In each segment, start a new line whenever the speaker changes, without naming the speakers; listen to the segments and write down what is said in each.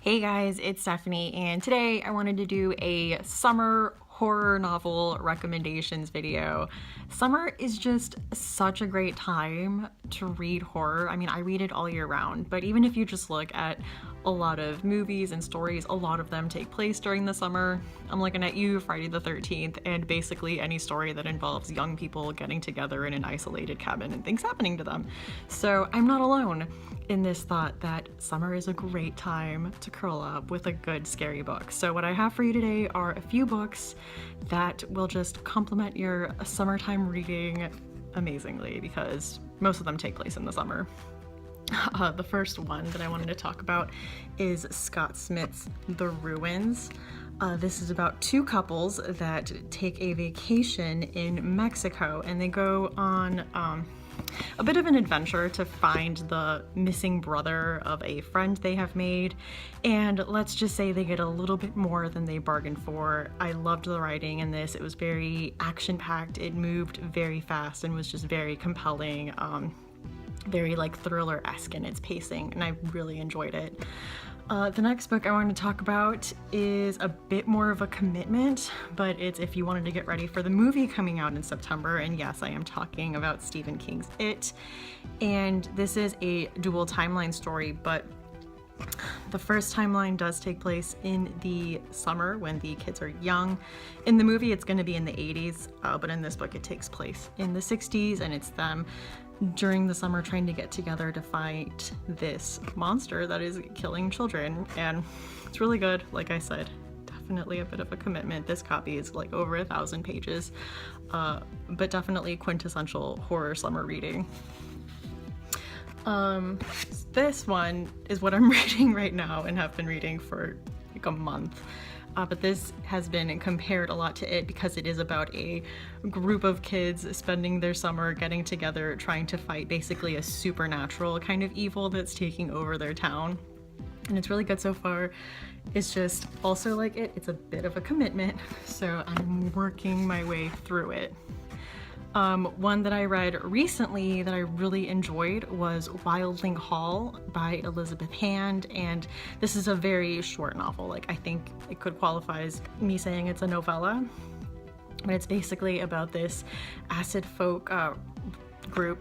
Hey guys, it's Stephanie, and today I wanted to do a summer horror novel recommendations video. Summer is just such a great time to read horror. I mean, I read it all year round, but even if you just look at a lot of movies and stories, a lot of them take place during the summer. I'm looking at you, Friday the 13th, and basically any story that involves young people getting together in an isolated cabin and things happening to them. So I'm not alone in this thought that summer is a great time to curl up with a good scary book. So what I have for you today are a few books that will just complement your summertime reading amazingly because most of them take place in the summer. The first one that I wanted to talk about is Scott Smith's The Ruins. This is about two couples that take a vacation in Mexico, and they go on a bit of an adventure to find the missing brother of a friend they have made, and let's just say they get a little bit more than they bargained for. I loved the writing in this. It was very action-packed, it moved very fast and was just very compelling, very like thriller-esque in its pacing, and I really enjoyed it. The next book I wanted to talk about is a bit more of a commitment, but it's if you wanted to get ready for the movie coming out in September, and yes, I am talking about Stephen King's It. And this is a dual timeline story, but the first timeline does take place in the summer when the kids are young. In the movie, it's going to be in the 80s, but in this book, it takes place in the 60s, and it's them during the summer trying to get together to fight this monster that is killing children. And it's really good. Like I said, definitely a bit of a commitment. This copy is like over 1,000 pages, but definitely quintessential horror summer reading. This one is what I'm reading right now and have been reading for like a month. But this has been compared a lot to it because it is about a group of kids spending their summer getting together trying to fight basically a supernatural kind of evil that's taking over their town. And it's really good so far. It's just also like it's a bit of a commitment, so I'm working my way through it. One that I read recently that I really enjoyed was Wyldling Hall by Elizabeth Hand, and this is a very short novel. Like, I think it could qualify as me saying it's a novella, but it's basically about this acid folk group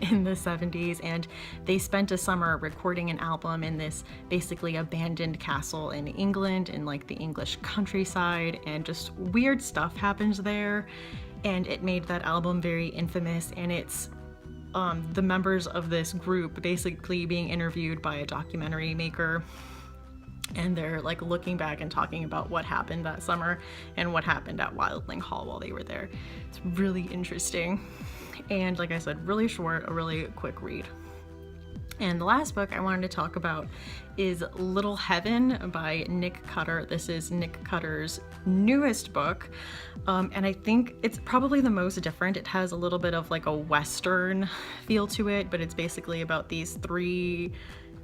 in the 70s, and they spent a summer recording an album in this basically abandoned castle in England, in like the English countryside, and just weird stuff happens there. And it made that album very infamous, and it's the members of this group basically being interviewed by a documentary maker, and they're like looking back and talking about what happened that summer and what happened at Wyldling Hall while they were there. It's really interesting, and like I said, really short, a really quick read. And the last book I wanted to talk about is Little Heaven by Nick Cutter. This is Nick Cutter's newest book, and I think it's probably the most different. It has a little bit of like a Western feel to it, but it's basically about these three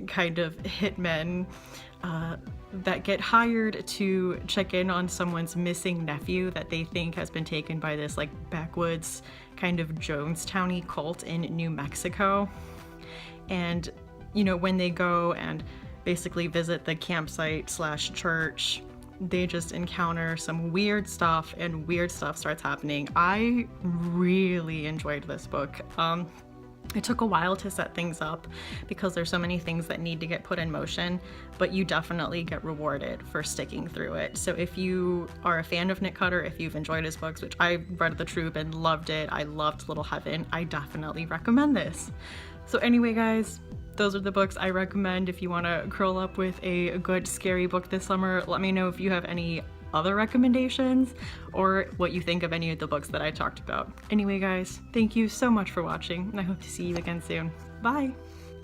kind of hitmen that get hired to check in on someone's missing nephew that they think has been taken by this like backwoods kind of Jonestown-y cult in New Mexico. And, you know, when they go and basically visit the campsite slash church, they just encounter some weird stuff, and weird stuff starts happening. I really enjoyed this book. It took a while to set things up because there's so many things that need to get put in motion, but you definitely get rewarded for sticking through it. So if you are a fan of Nick Cutter, if you've enjoyed his books, which I read The Troop and loved it, I loved Little Heaven, I definitely recommend this. So anyway, guys, those are the books I recommend if you want to curl up with a good scary book this summer. Let me know if you have any other recommendations or what you think of any of the books that I talked about. Anyway, guys, thank you so much for watching, and I hope to see you again soon. Bye!